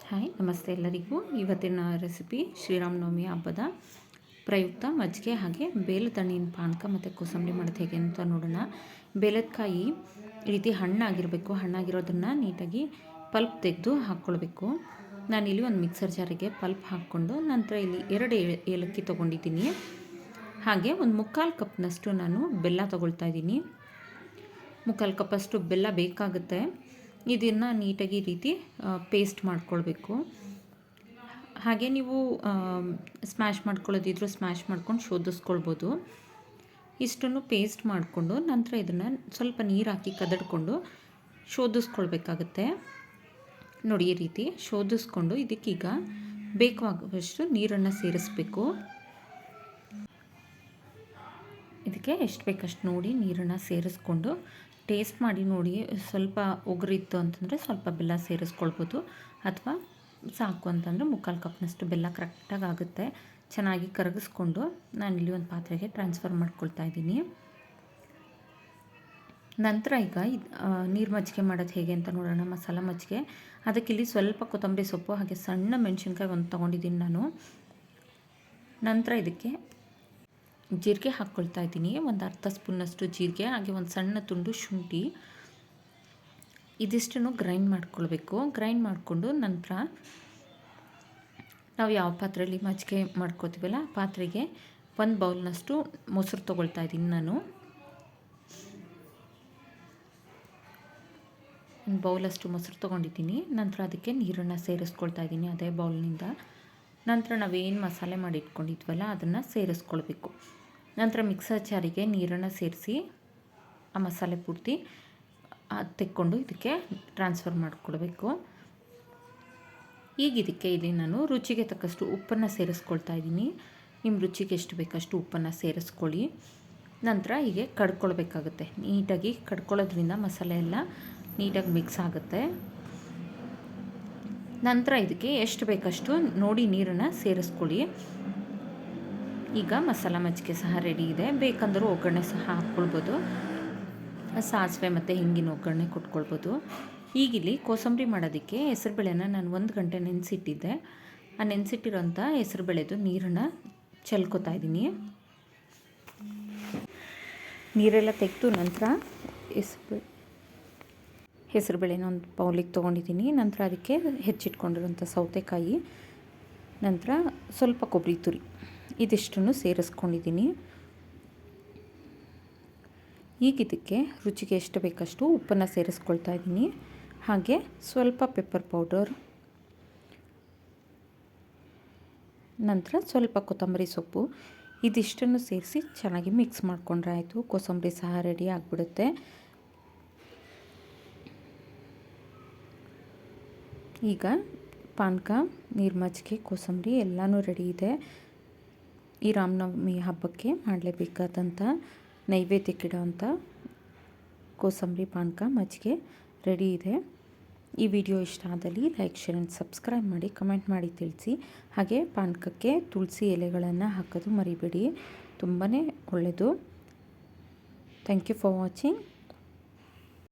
Hi ನಮಸ್ತೆ ಎಲ್ಲರಿಗೂ. ಇವತ್ತಿನ ರೆಸಿಪಿ ಶ್ರೀರಾಮನವಮಿ ಹಬ್ಬದ ಪ್ರಯುಕ್ತ ಮಜ್ಜಿಗೆ ಹಾಗೆ ಬೇಲದ ಹಣ್ಣಿನ ಪಾನಕ ಮತ್ತು ಕೋಸಂಬರಿ ಮಾಡೋದು ಹೇಗೆ ಅಂತ ನೋಡೋಣ. ಬೇಲದಕಾಯಿ ಈ ರೀತಿ ಹಣ್ಣಾಗಿರಬೇಕು. ಹಣ್ಣಾಗಿರೋದನ್ನು ನೀಟಾಗಿ ಪಲ್ಪ್ ತೆಗೆದು ಹಾಕ್ಕೊಳ್ಬೇಕು. ನಾನಿಲ್ಲಿ ಒಂದು ಮಿಕ್ಸರ್ ಜಾರಿಗೆ ಪಲ್ಪ್ ಹಾಕ್ಕೊಂಡು ನಂತರ ಇಲ್ಲಿ 2 ಏಲಕ್ಕಿ ತೊಗೊಂಡಿದ್ದೀನಿ. ಹಾಗೆ ಒಂದು 3/4 ಕಪ್ನಷ್ಟು ನಾನು ಬೆಲ್ಲ ತೊಗೊಳ್ತಾ ಇದ್ದೀನಿ. 3/4 ಕಪ್ಪಷ್ಟು ಬೆಲ್ಲ ಬೇಕಾಗುತ್ತೆ. ಇದನ್ನು ನೀಟಾಗಿ ಈ ರೀತಿ ಪೇಸ್ಟ್ ಮಾಡ್ಕೊಳ್ಬೇಕು. ಹಾಗೆ ನೀವು ಸ್ಮ್ಯಾಶ್ ಮಾಡ್ಕೊಳ್ಳೋದಿದ್ರು ಸ್ಮ್ಯಾಶ್ ಮಾಡ್ಕೊಂಡು ಶೋಧಿಸ್ಕೊಳ್ಬೋದು. ಇಷ್ಟನ್ನು ಪೇಸ್ಟ್ ಮಾಡಿಕೊಂಡು ನಂತರ ಇದನ್ನು ಸ್ವಲ್ಪ ನೀರು ಹಾಕಿ ಕದಡ್ಕೊಂಡು ಶೋಧಿಸ್ಕೊಳ್ಬೇಕಾಗತ್ತೆ. ನೋಡಿ, ಈ ರೀತಿ ಶೋಧಿಸ್ಕೊಂಡು ಇದಕ್ಕೀಗ ಬೇಕಾಗುವಷ್ಟು ನೀರನ್ನು ಸೇರಿಸ್ಬೇಕು. ಇದಕ್ಕೆ ಎಷ್ಟು ಬೇಕಷ್ಟು ನೋಡಿ ನೀರನ್ನು ಸೇರಿಸ್ಕೊಂಡು ಟೇಸ್ಟ್ ಮಾಡಿ ನೋಡಿ. ಸ್ವಲ್ಪ ಉಗುರಿತ್ತು ಅಂತಂದರೆ ಸ್ವಲ್ಪ ಬೆಲ್ಲ ಸೇರಿಸ್ಕೊಳ್ಬೋದು, ಅಥವಾ ಸಾಕು ಅಂತಂದರೆ 3/4 ಕಪ್ನಷ್ಟು ಬೆಲ್ಲ ಕರೆಕ್ಟಾಗಿ ಆಗುತ್ತೆ. ಚೆನ್ನಾಗಿ ಕರಗಿಸ್ಕೊಂಡು ನಾನಿಲ್ಲಿ ಒಂದು ಪಾತ್ರೆಗೆ ಟ್ರಾನ್ಸ್ಫರ್ ಮಾಡ್ಕೊಳ್ತಾ ಇದ್ದೀನಿ. ನಂತರ ಈಗ ನೀರು ಮಜ್ಜಿಗೆ ಮಾಡೋದು ಹೇಗೆ ಅಂತ ನೋಡೋಣ. ಮಸಾಲ ಮಜ್ಜಿಗೆ ಅದಕ್ಕಿಲ್ಲಿ ಸ್ವಲ್ಪ ಕೊತ್ತಂಬರಿ ಸೊಪ್ಪು ಹಾಗೆ ಸಣ್ಣ ಮೆಣಸಿನ್ಕಾಯಿ ಒಂದು ತೊಗೊಂಡಿದ್ದೀನಿ ನಾನು. ನಂತರ ಇದಕ್ಕೆ ಜೀರಿಗೆ ಹಾಕ್ಕೊಳ್ತಾ ಇದ್ದೀನಿ. ಒಂದು ಅರ್ಧ ಸ್ಪೂನ್ನಷ್ಟು ಜೀರಿಗೆ ಹಾಗೆ ಒಂದು ಸಣ್ಣ ತುಂಡು ಶುಂಠಿ, ಇದಿಷ್ಟನ್ನು ಗ್ರೈಂಡ್ ಮಾಡ್ಕೊಳ್ಬೇಕು. ಗ್ರೈಂಡ್ ಮಾಡಿಕೊಂಡು ನಂತರ ನಾವು ಯಾವ ಪಾತ್ರೆಯಲ್ಲಿ ಮಜ್ಜಿಗೆ ಮಾಡ್ಕೋತೀವಲ್ಲ ಆ ಪಾತ್ರೆಗೆ 1 ಬೌಲ್ನಷ್ಟು ಮೊಸರು ತೊಗೊಳ್ತಾ ಇದ್ದೀನಿ ನಾನು. 1 ಬೌಲಷ್ಟು ಮೊಸರು ತೊಗೊಂಡಿದ್ದೀನಿ. ನಂತರ ಅದಕ್ಕೆ ನೀರನ್ನು ಸೇರಿಸ್ಕೊಳ್ತಾ ಇದ್ದೀನಿ ಅದೇ ಬೌಲ್ನಿಂದ. ನಂತರ ನಾವೇನು ಮಸಾಲೆ ಮಾಡಿ ಇಟ್ಕೊಂಡಿದ್ವಲ್ಲ ಅದನ್ನು ಸೇರಿಸ್ಕೊಳ್ಬೇಕು. ನಂತರ ಮಿಕ್ಸರ್ ಜಾರಿಗೆ ನೀರನ್ನು ಸೇರಿಸಿ ಆ ಮಸಾಲೆ ಪೂರ್ತಿ ತೆಕ್ಕೊಂಡು ಇದಕ್ಕೆ ಟ್ರಾನ್ಸ್ಫರ್ ಮಾಡಿಕೊಳ್ಬೇಕು. ಈಗ ಇದಕ್ಕೆ ಇಲ್ಲಿ ನಾನು ರುಚಿಗೆ ತಕ್ಕಷ್ಟು ಉಪ್ಪನ್ನು ಸೇರಿಸ್ಕೊಳ್ತಾ ಇದ್ದೀನಿ. ನಿಮ್ಮ ರುಚಿಗೆ ಎಷ್ಟು ಬೇಕಷ್ಟು ಉಪ್ಪನ್ನು ಸೇರಿಸ್ಕೊಳ್ಳಿ. ನಂತರ ಹೀಗೆ ಕಡ್ಕೊಳ್ಬೇಕಾಗುತ್ತೆ. ನೀಟಾಗಿ ಕಡ್ಕೊಳ್ಳೋದ್ರಿಂದ ಮಸಾಲೆ ಎಲ್ಲ ನೀಟಾಗಿ ಮಿಕ್ಸ್ ಆಗುತ್ತೆ. ನಂತರ ಇದಕ್ಕೆ ಎಷ್ಟು ಬೇಕಷ್ಟು ನೋಡಿ ನೀರನ್ನು ಸೇರಿಸ್ಕೊಳ್ಳಿ. ಈಗ ಮಸಾಲ ಮಜ್ಜಿಗೆ ಸಹ ರೆಡಿ ಇದೆ. ಬೇಕಂದರೂ ಒಗ್ಗರಣೆ ಸಹ ಹಾಕ್ಕೊಳ್ಬೋದು. ಸಾಸಿವೆ ಮತ್ತು ಹಿಂಗಿನ ಒಗ್ಗರಣೆ ಕೊಟ್ಕೊಳ್ಬೋದು. ಈಗಿಲ್ಲಿ ಕೋಸಂಬರಿ ಮಾಡೋದಕ್ಕೆ ಹೆಸರುಬೇಳೆನ ನಾನು 1 ಗಂಟೆ ನೆನೆಸಿಟ್ಟಿದ್ದೆ. ಆ ನೆನೆಸಿಟ್ಟಿರೋಂಥ ಹೆಸರುಬೇಳೆದು ನೀರನ್ನು ಚೆಲ್ಕೊತಾ ಇದ್ದೀನಿ. ನೀರೆಲ್ಲ ತೆಗೆದು ನಂತರ ಹೆಸರುಬೇಳೆನ ಒಂದು ಬೌಲಿಗೆ ತೊಗೊಂಡಿದ್ದೀನಿ. ನಂತರ ಅದಕ್ಕೆ ಹೆಚ್ಚಿಟ್ಕೊಂಡಿರೋಂಥ ಸೌತೆಕಾಯಿ, ನಂತರ ಸ್ವಲ್ಪ ಕೊಬ್ಬರಿ ತುರಿ, ಇದಿಷ್ಟನ್ನು ಸೇರಿಸ್ಕೊಂಡಿದ್ದೀನಿ. ಈಗ ಇದಕ್ಕೆ ರುಚಿಗೆ ಎಷ್ಟು ಬೇಕಷ್ಟು ಉಪ್ಪನ್ನು ಸೇರಿಸ್ಕೊಳ್ತಾ ಇದ್ದೀನಿ. ಹಾಗೆ ಸ್ವಲ್ಪ ಪೆಪ್ಪರ್ ಪೌಡರ್, ನಂತರ ಸ್ವಲ್ಪ ಕೊತ್ತಂಬರಿ ಸೊಪ್ಪು, ಇದಿಷ್ಟನ್ನು ಸೇರಿಸಿ ಚೆನ್ನಾಗಿ ಮಿಕ್ಸ್ ಮಾಡಿಕೊಂಡ್ರೆ ಆಯಿತು. ಕೋಸಂಬರಿ ಸಹ ರೆಡಿ ಆಗಿಬಿಡುತ್ತೆ. ಈಗ ಪಾನಕ, ನೀರು ಮಜ್ಜಿಗೆ, ಕೋಸಂಬರಿ ಎಲ್ಲನೂ ರೆಡಿ ಇದೆ. ಈ ರಾಮನವಮಿ ಹಬ್ಬಕ್ಕೆ ಮಾಡಲೇಬೇಕಾದಂಥ ನೈವೇದ್ಯಕ್ಕಿಡೋವಂಥ ಕೋಸಂಬರಿ, ಪಾನಕ, ಮಜ್ಜಿಗೆ ರೆಡಿ ಇದೆ. ಈ ವಿಡಿಯೋ ಇಷ್ಟ ಆದಲ್ಲಿ ಲೈಕ್, ಶೇರ್ ಆ್ಯಂಡ್ ಸಬ್ಸ್ಕ್ರೈಬ್ ಮಾಡಿ, ಕಮೆಂಟ್ ಮಾಡಿ ತಿಳಿಸಿ. ಹಾಗೆ ಪಾನಕಕ್ಕೆ ತುಳಸಿ ಎಲೆಗಳನ್ನು ಹಾಕೋದು ಮರಿಬೇಡಿ, ತುಂಬಾ ಒಳ್ಳೆಯದು. Thank you for watching.